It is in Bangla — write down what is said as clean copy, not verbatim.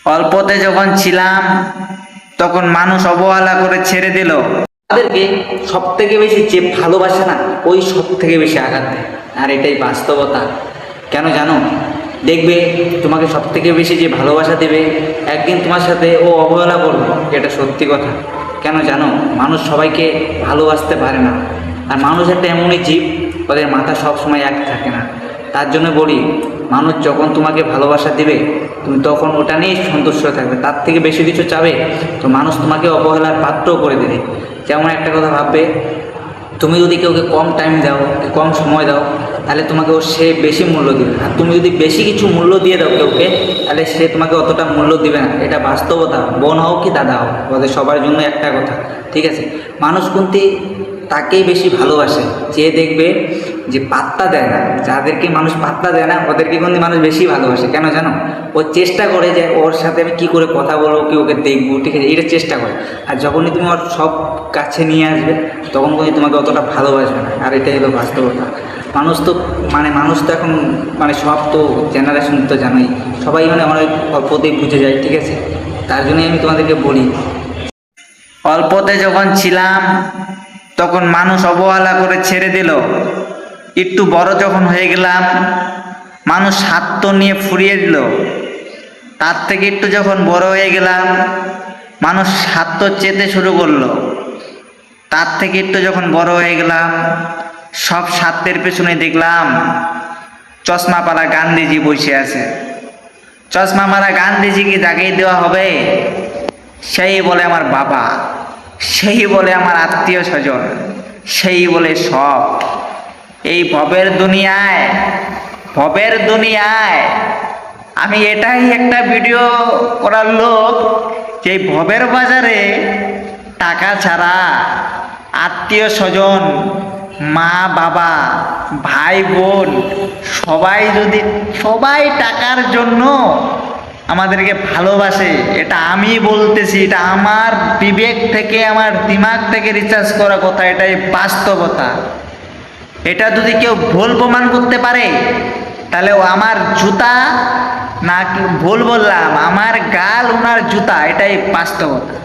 অল্পতে যখন ছিলাম তখন মানুষ অবহেলা করে ছেড়ে দিল। তাদেরকে সব থেকে বেশি যে ভালোবাসে না, ওই সব থেকে বেশি আঘাত দেয়। আর এটাই বাস্তবতা। কেন জানো? দেখবে তোমাকে সব থেকে বেশি যে ভালোবাসা দেবে, একদিন তোমার সাথে ও অবহেলা করবে। এটা সত্যি কথা। কেন জানো? মানুষ সবাইকে ভালোবাসতে পারে না। আর মানুষ একটা এমনই জীব, ওদের মাথা সবসময় এক থাকে না। তার জন্য বলি, মানুষ যখন তোমাকে ভালোবাসা দিবে, তুমি তখন ওটা নিয়েই সন্তুষ্ট থাকবে। তার থেকে বেশি কিছু চাবে তো মানুষ তোমাকে অবহেলার পাত্রও করে দেবে। যেমন একটা কথা ভাববে, তুমি যদি কাউকে কম টাইম দাও, কম সময় দাও, তাহলে তোমাকে সে বেশি মূল্য দেবে। আর তুমি যদি বেশি কিছু মূল্য দিয়ে দাও কাউকে, তাহলে সে তোমাকে অতটা মূল্য দেবে না। এটা বাস্তবতা। বোন হোক কি দাদা হোক, ওদের সবার জন্য একটা কথা, ঠিক আছে? মানুষ কিন্তু তাকেই বেশি ভালোবাসে যে দেখবে যে পাত্তা দেয় না। যাদেরকে মানুষ পাত্তা দেয় না, ওদেরকে কিন্তু মানুষ বেশি ভালোবাসে। কেন জানো? ও চেষ্টা করে যে ওর সাথে আমি কী করে কথা বলবো, কি ওকে দেখবো, ঠিক আছে, এটা চেষ্টা করে। আর যখনই তুমি ওর সব কাছে নিয়ে আসবে, তখন কিন্তু তোমাকে অতটা ভালোবাসবে না। আর এটাই হলো বাস্তবতা। মানুষ তো এখন সব তো জেনারেশন তো জানোই, সবাই অনেক অল্পতেই বুঝে যায়, ঠিক আছে? তার জন্যই আমি তোমাদেরকে বলি, অল্পতে যখন ছিলাম তখন মানুষ অবহেলা করে ছেড়ে দিল। একটু বড় যখন হয়ে গেলাম, মানুষ স্বার্থ নিয়ে ফুরিয়ে দিল। তার থেকে একটু যখন বড় হয়ে গেলাম, মানুষ স্বার্থ চেতে শুরু করলো। তার থেকে একটু যখন বড় হয়ে গেলাম, সব স্বার্থের পেছনে দেখলাম চশমাপালা গান্ধীজি বসে আছে। চশমাপালা গান্ধীজিকে জাগিয়ে দেওয়া হবে, সেই বলে আমার বাবা, সেই বলে আমার আত্মীয় স্বজন, সেই বলে সব। এই ভবের দুনিয়ায় আমি এটাই একটা ভিডিও করার লোক, যে ভবের বাজারে টাকা ছাড়া আত্মীয় স্বজন, মা বাবা, ভাই বোন, সবাই টাকার জন্য আমাদেরকে ভালোবাসে। এটা আমি বলতেছি, এটা আমার বিবেক থেকে, আমার দিমাগ থেকে রিসার্চ করা কথা। এটাই বাস্তবতা। এটা যদি কেউ ভুল প্রমাণ করতে পারে, তাহলে আমার জুতা, না ভুল বললাম, আমার গাল ওনার জুতা। এটাই বাস্তবতা।